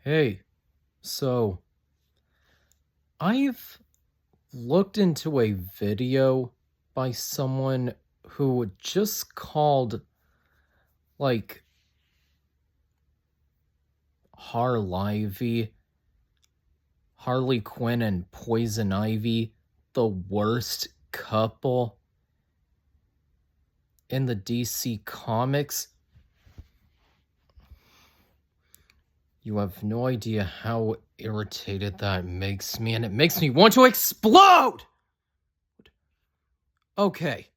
Hey, so I've looked into a video by someone who just called like Harley Quinn and Poison Ivy the worst couple in the DC comics. You have no idea how irritated that makes me, and it makes me want to explode! Okay.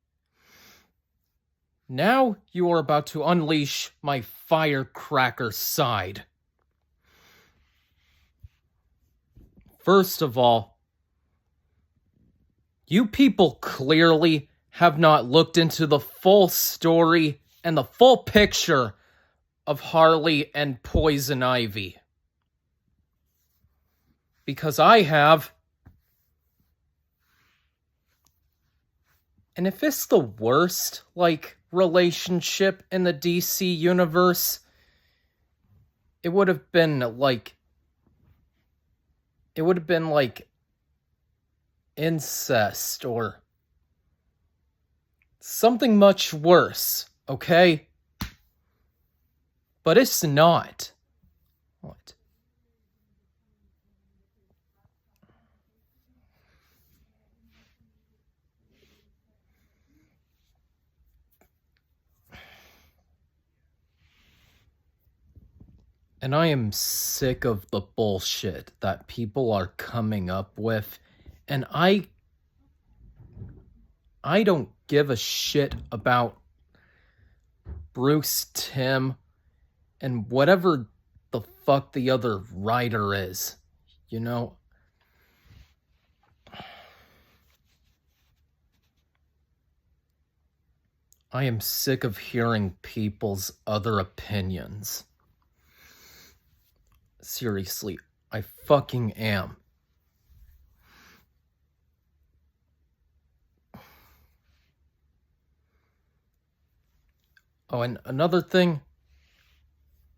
Now you are about to unleash my firecracker side. First of all, you people clearly have not looked into the full story and the full picture of Harley and Poison Ivy. Because I have. And if it's the worst, relationship in the DC universe, it would have been like incest or something much worse, okay? But it's not. What? And I am sick of the bullshit that people are coming up with, and I don't give a shit about Bruce Timm and whatever the fuck the other writer is, you know? I am sick of hearing people's other opinions. Seriously, I fucking am. Oh, and another thing,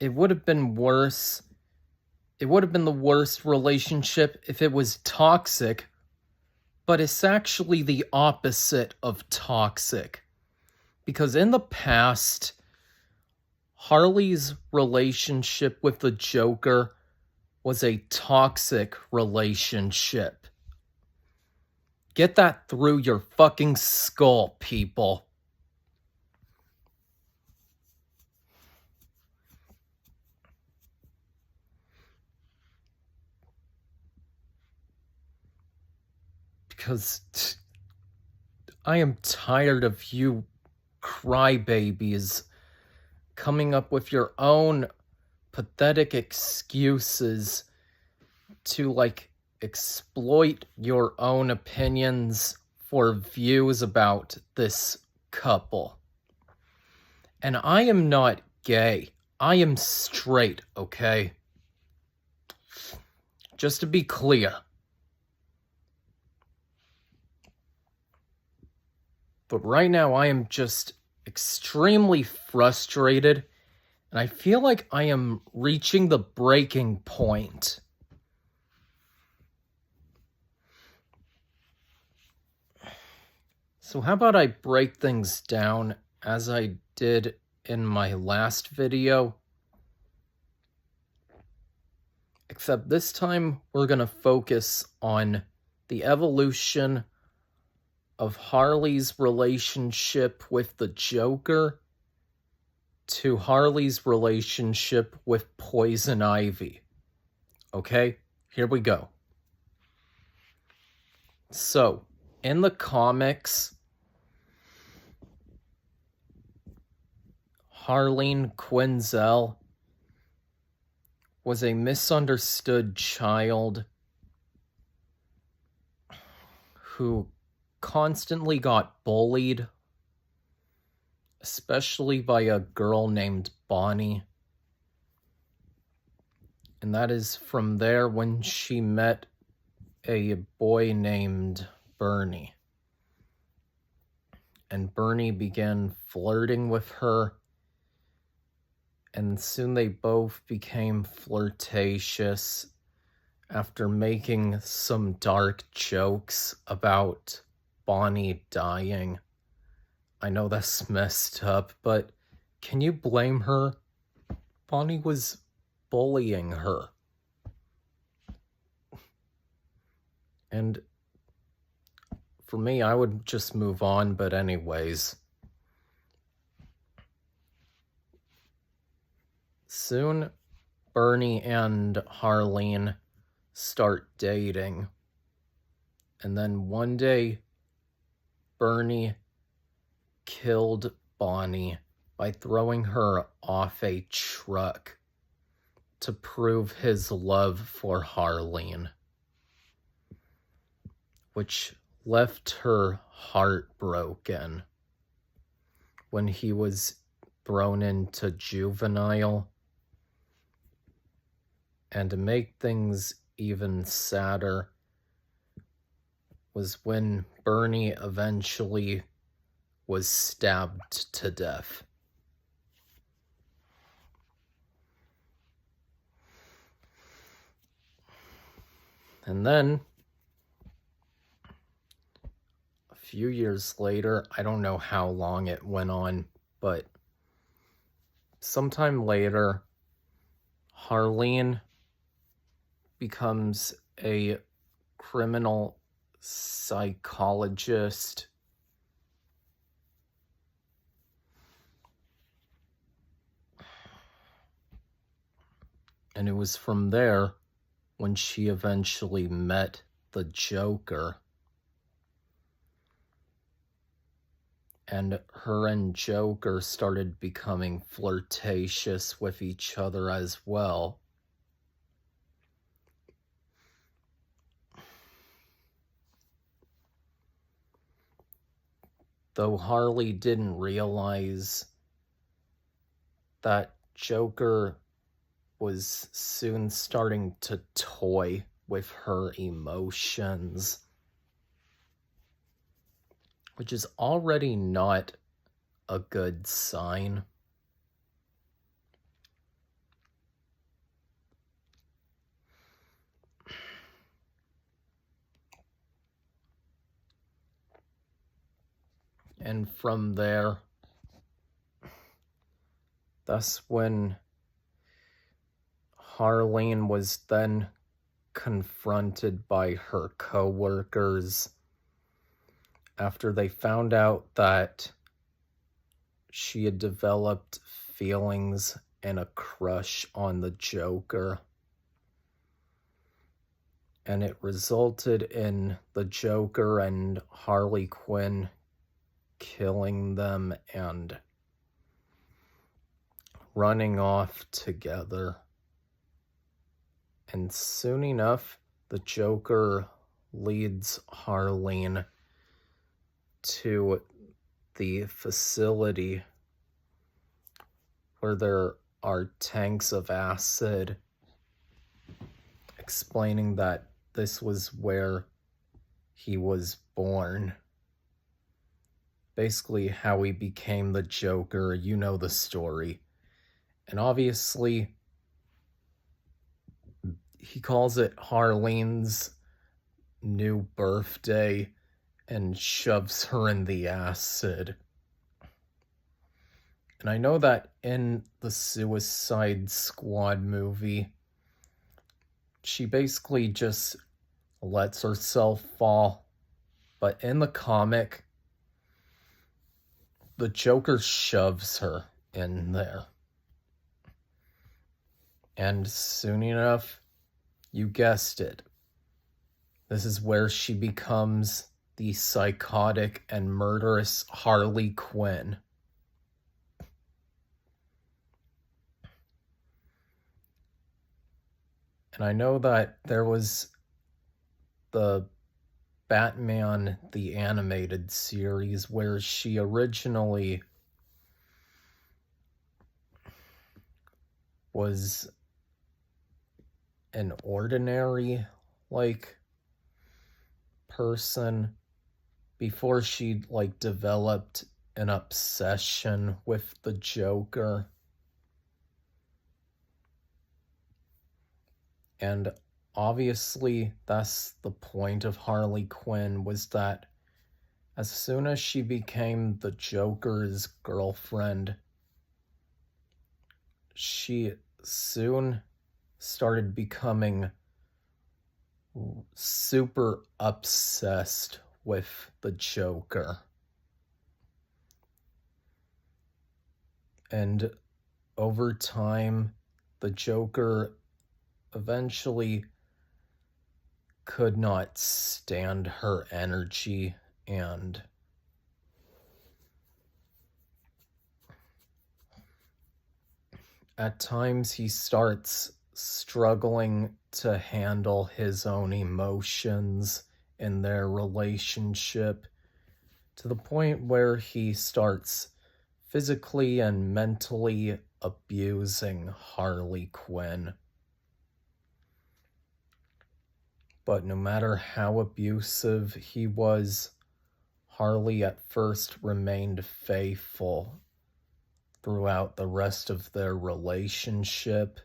it would have been worse. It would have been the worst relationship if it was toxic, but it's actually the opposite of toxic. Because in the past, Harley's relationship with the Joker was a toxic relationship. Get that through your fucking skull, people. Because I am tired of you crybabies coming up with your own pathetic excuses to exploit your own opinions for views about this couple. And I am not gay. I am straight, okay? Just to be clear. But right now I am just extremely frustrated, and I feel like I am reaching the breaking point. So how about I break things down as I did in my last video? Except this time we're going to focus on the evolution of Harley's relationship with the Joker to Harley's relationship with Poison Ivy. Okay, here we go. So, in the comics, Harleen Quinzel was a misunderstood child who constantly got bullied, especially by a girl named Bonnie. And that is from there when she met a boy named Bernie. And Bernie began flirting with her. and soon they both became flirtatious after making some dark jokes about Bonnie dying. I know that's messed up, but can you blame her? Bonnie was bullying her. And for me, I would just move on, but anyways. Soon, Bernie and Harleen start dating. And then one day, Bernie killed Bonnie by throwing her off a truck to prove his love for Harleen, which left her heartbroken when he was thrown into juvenile. And to make things even sadder was when Bernie eventually was stabbed to death. And then, a few years later, I don't know how long it went on, but sometime later, Harleen becomes a criminal psychologist. And it was from there when she eventually met the Joker. And her and Joker started becoming flirtatious with each other as well. Though Harley didn't realize that Joker was soon starting to toy with her emotions, which is already not a good sign. And from there, that's when Harleen was then confronted by her coworkers after they found out that she had developed feelings and a crush on the Joker. And it resulted in the Joker and Harley Quinn killing them and running off together. And soon enough, the Joker leads Harleen to the facility where there are tanks of acid, explaining that this was where he was born. Basically, how he became the Joker. You know the story. And obviously, he calls it Harleen's new birthday and shoves her in the acid. And I know that in the Suicide Squad movie, she basically just lets herself fall. But in the comic, the Joker shoves her in there. And soon enough, you guessed it, this is where she becomes the psychotic and murderous Harley Quinn. And I know that there was the Batman the Animated Series where she originally was an ordinary person before she developed an obsession with the Joker. And obviously, that's the point of Harley Quinn, was that as soon as she became the Joker's girlfriend, she soon started becoming super obsessed with the Joker. And over time, the Joker eventually could not stand her energy, and at times he starts struggling to handle his own emotions in their relationship, to the point where he starts physically and mentally abusing Harley Quinn. But no matter how abusive he was, Harley at first remained faithful throughout the rest of their relationship.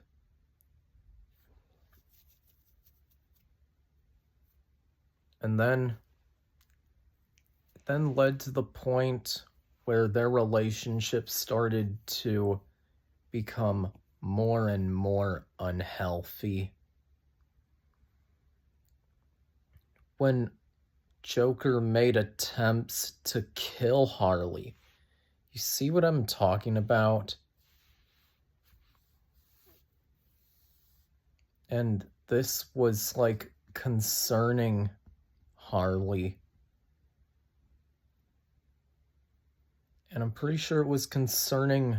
And then led to the point where their relationship started to become more and more unhealthy. When Joker made attempts to kill Harley, you see what I'm talking about? And this was like concerning Harley. And I'm pretty sure it was concerning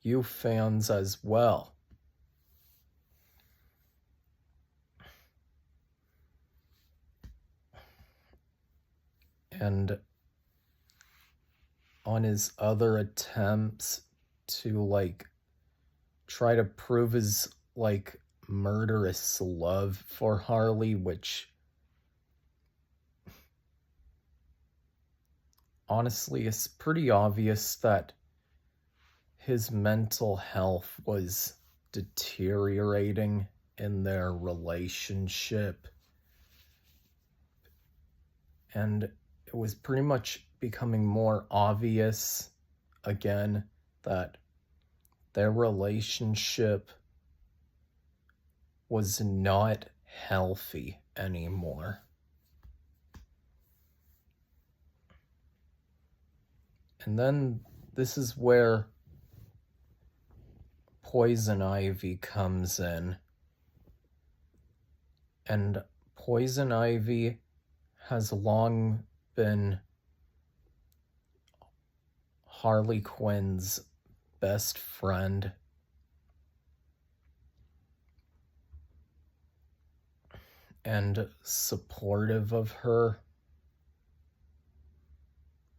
you fans as well. And on his other attempts to like try to prove his like murderous love for Harley, which honestly is pretty obvious that his mental health was deteriorating in their relationship. And it was pretty much becoming more obvious again that their relationship was not healthy anymore. And then this is where Poison Ivy comes in. And Poison Ivy has long been Harley Quinn's best friend. And supportive of her.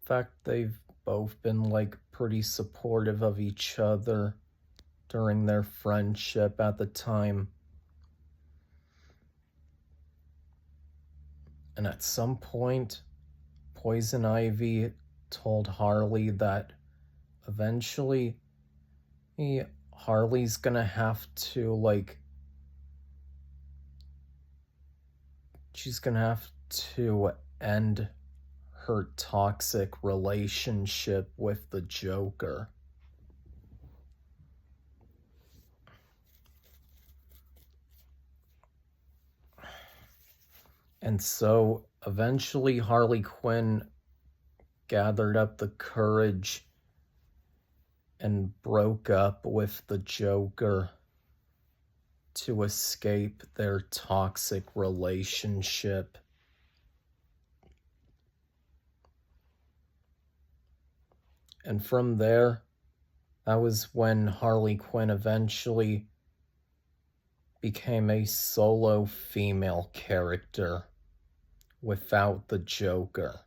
In fact, they've both been like pretty supportive of each other during their friendship at the time. And at some point, Poison Ivy told Harley that eventually Harley's gonna have to she's gonna have to end her toxic relationship with the Joker. And so eventually Harley Quinn gathered up the courage and broke up with the Joker to escape their toxic relationship. And from there, that was when Harley Quinn eventually became a solo female character without the Joker.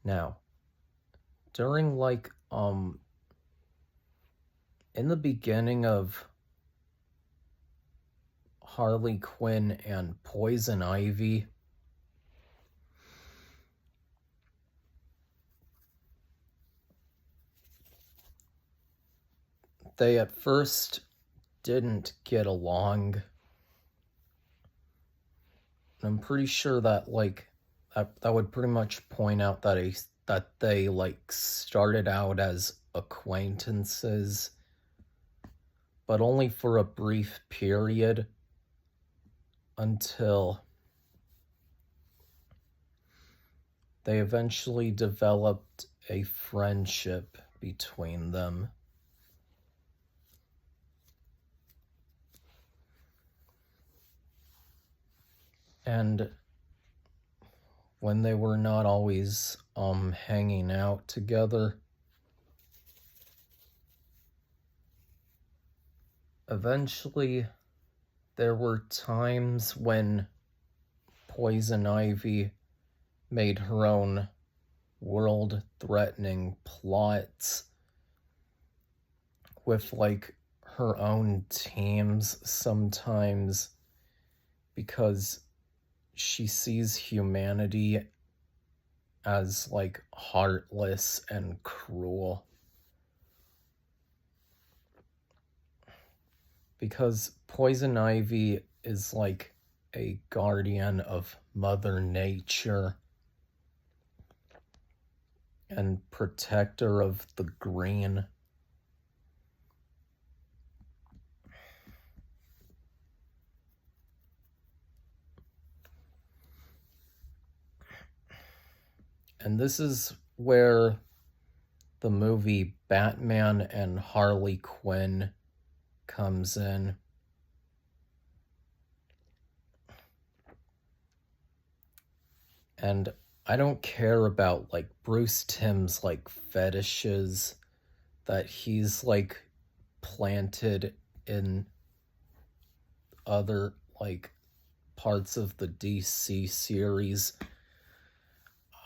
Now, during in the beginning of Harley Quinn and Poison Ivy, they at first didn't get along. I'm pretty sure that that would pretty much point out that they started out as acquaintances, but only for a brief period until they eventually developed a friendship between them. And when they were not always hanging out together, eventually there were times when Poison Ivy made her own world-threatening plots with her own teams sometimes, because she sees humanity as heartless and cruel. Because Poison Ivy is a guardian of Mother Nature and protector of the green. And this is where the movie Batman and Harley Quinn comes in. And I don't care about Bruce Timm's fetishes that he's planted in other parts of the DC series.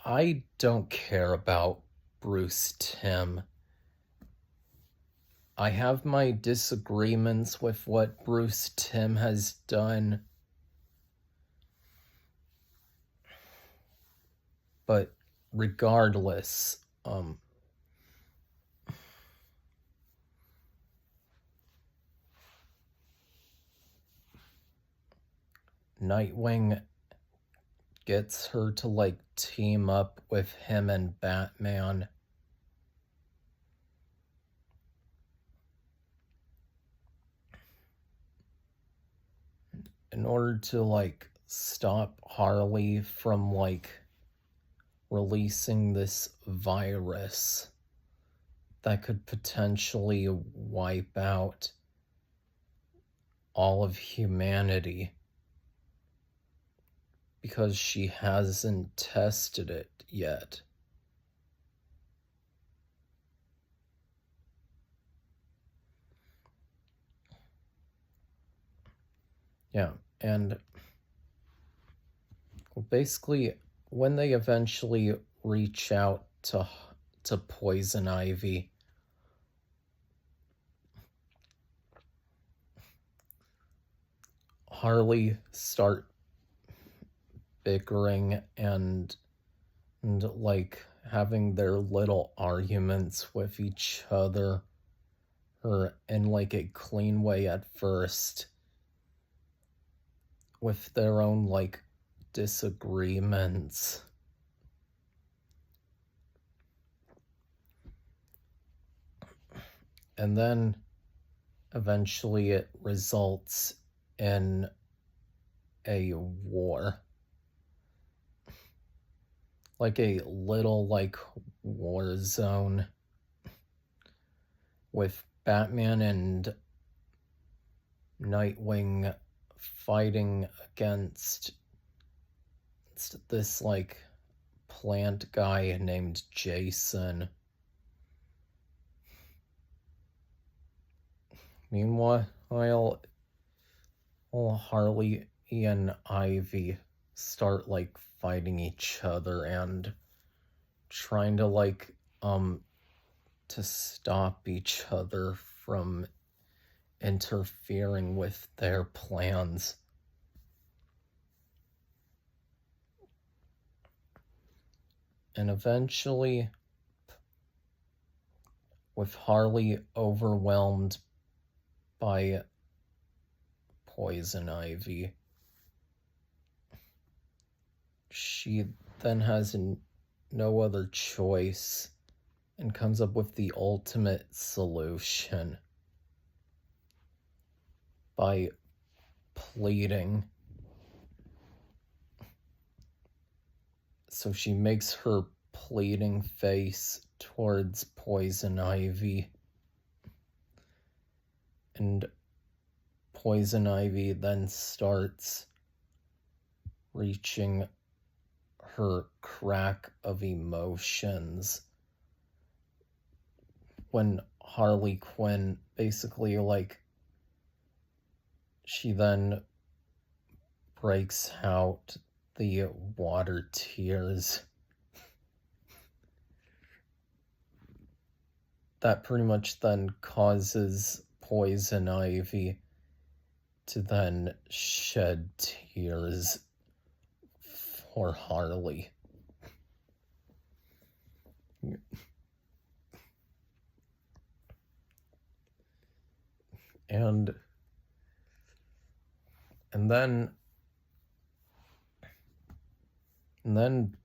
I don't care about Bruce Timm. I have my disagreements with what Bruce Timm has done, but regardless, Nightwing gets her to team up with him and Batman. In order to stop Harley from releasing this virus that could potentially wipe out all of humanity, because she hasn't tested it yet. Yeah, and basically when they eventually reach out to Poison Ivy, Harley start bickering and having their little arguments with each other, or in a clean way at first, with their own disagreements. And then eventually it results in a war. A little war zone with Batman and Nightwing fighting against this plant guy named Jason. Meanwhile, Harley and Ivy start fighting each other and trying to to stop each other from interfering with their plans. And eventually, with Harley overwhelmed by Poison Ivy. She then has no other choice and comes up with the ultimate solution by pleading. So she makes her pleading face towards Poison Ivy, and Poison Ivy then starts reaching her crack of emotions when Harley Quinn basically, she then breaks out the water tears. That pretty much then causes Poison Ivy to then shed tears for Harley. And then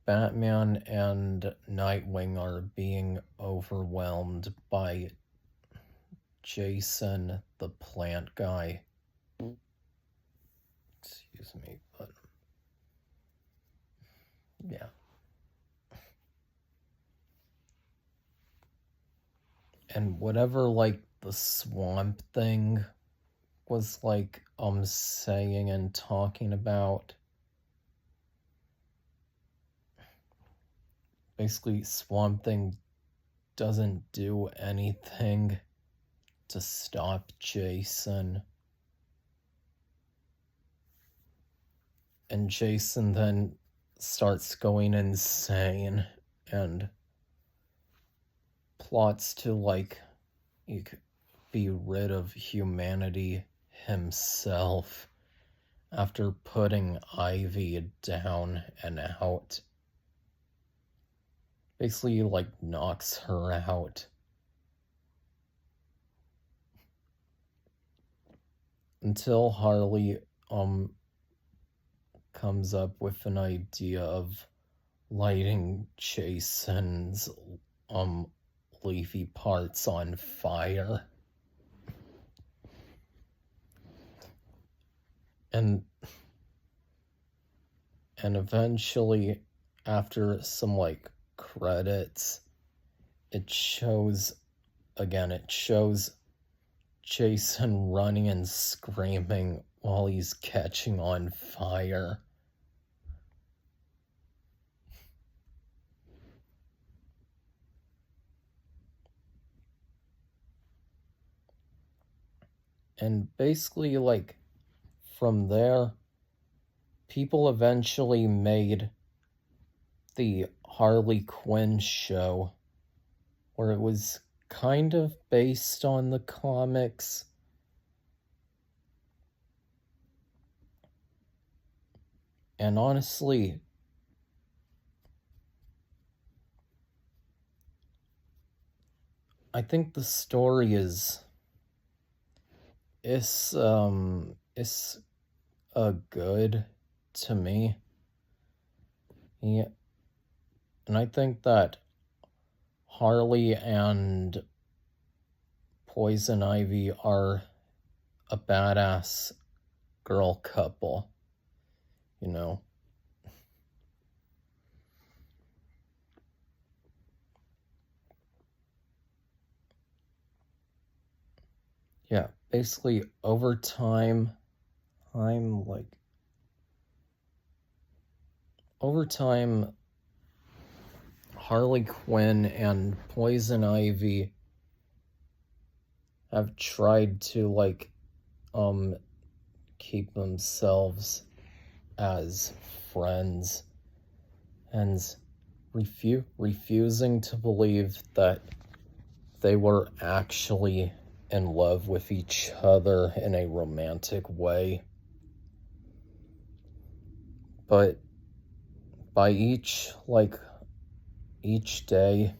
Batman and Nightwing are being overwhelmed by Jason, the plant guy. Excuse me, but yeah. And whatever, the Swamp Thing was, saying and talking about, basically, Swamp Thing doesn't do anything to stop Jason. And Jason then starts going insane and plots to, be rid of humanity himself after putting Ivy down and out. Basically, knocks her out. Until Harley, comes up with an idea of lighting Jason's, leafy parts on fire. And eventually, after some, credits, it shows Jason running and screaming while he's catching on fire. And basically, from there, people eventually made the Harley Quinn show, where it was kind of based on the comics. And honestly, I think the story is good to me. Yeah. And I think that Harley and Poison Ivy are a badass girl couple, Yeah, basically over time, Harley Quinn and Poison Ivy have tried to keep themselves as friends and refusing to believe that they were actually in love with each other in a romantic way. But by each day,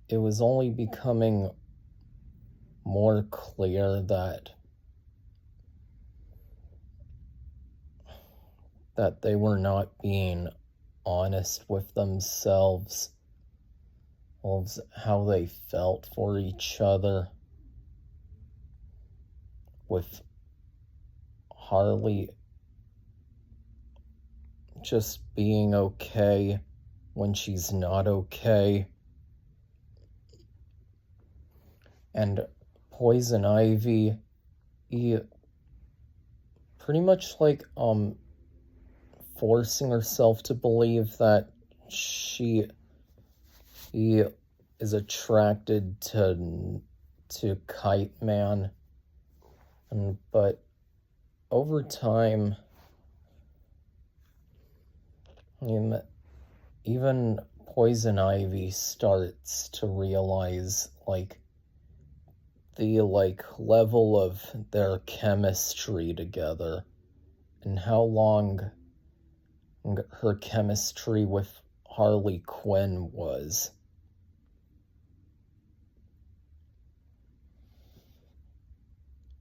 it was only becoming more clear that they were not being honest with themselves of how they felt for each other, with Harley just being okay when she's not okay, and Poison Ivy, he pretty much forcing herself to believe that he is attracted to Kite Man, but over time, even Poison Ivy starts to realize the level of their chemistry together, and how long her chemistry with Harley Quinn was.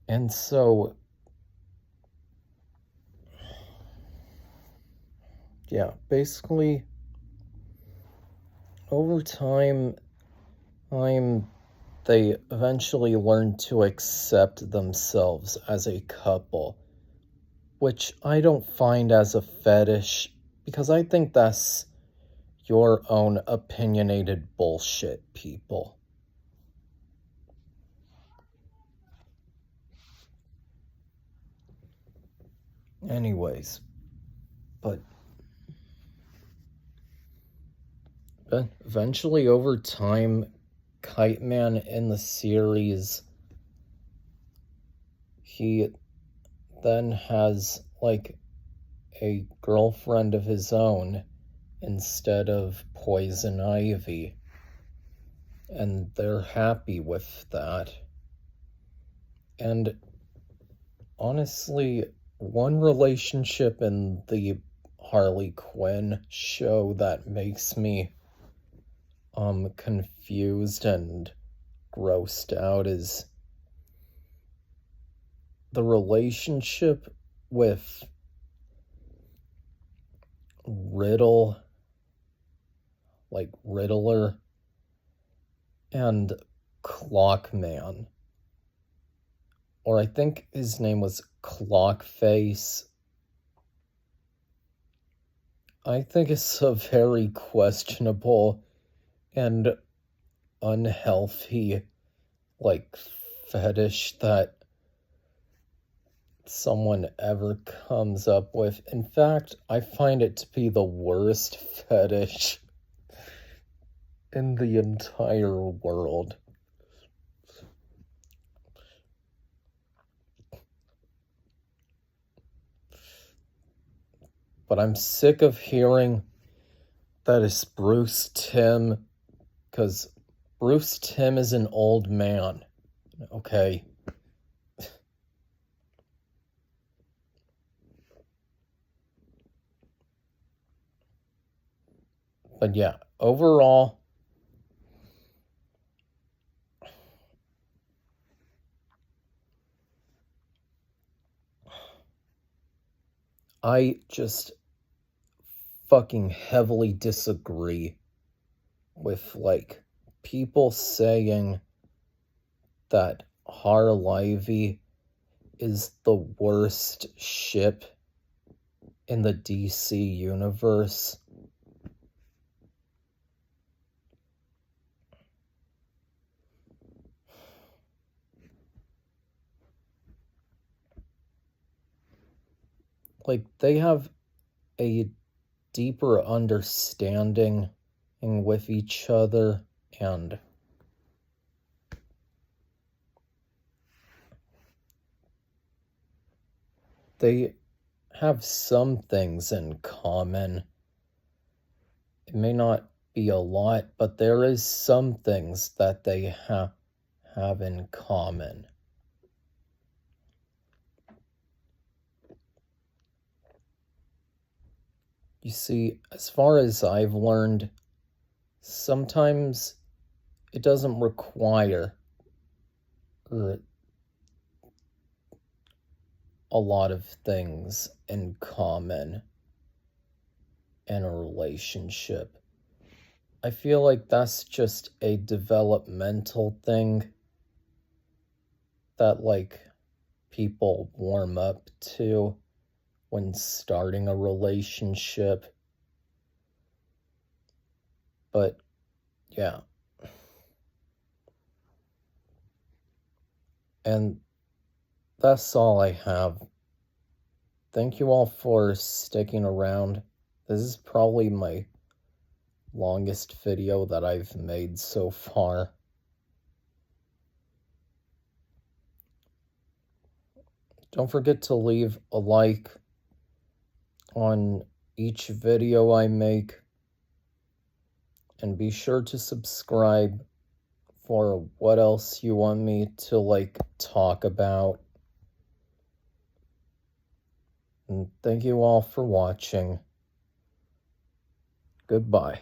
And so, yeah, basically, over time, they eventually learn to accept themselves as a couple, which I don't find as a fetish, because I think that's your own opinionated bullshit, people. Anyways, but eventually over time, Kite Man in the series, he then has a girlfriend of his own instead of Poison Ivy, and they're happy with that. And honestly, one relationship in the Harley Quinn show that makes me confused and grossed out is the relationship with Riddler, and Clockman. Or I think his name was Clockface. I think it's a very questionable and unhealthy, fetish that someone ever comes up with. In fact, I find it to be the worst fetish in the entire world. But I'm sick of hearing that it's Bruce Timm, because Bruce Timm is an old man, okay? But yeah, overall, I just fucking heavily disagree with people saying that Harlivy is the worst ship in the DC universe. They have a deeper understanding with each other, and they have some things in common. It may not be a lot, but there is some things that they have in common. You see, as far as I've learned, sometimes it doesn't require a lot of things in common in a relationship. I feel like that's just a developmental thing that, like, people warm up to when starting a relationship. But, yeah. And that's all I have. Thank you all for sticking around. This is probably my longest video that I've made so far. Don't forget to leave a like on each video I make, and be sure to subscribe for what else you want me to, like, talk about. And thank you all for watching. Goodbye.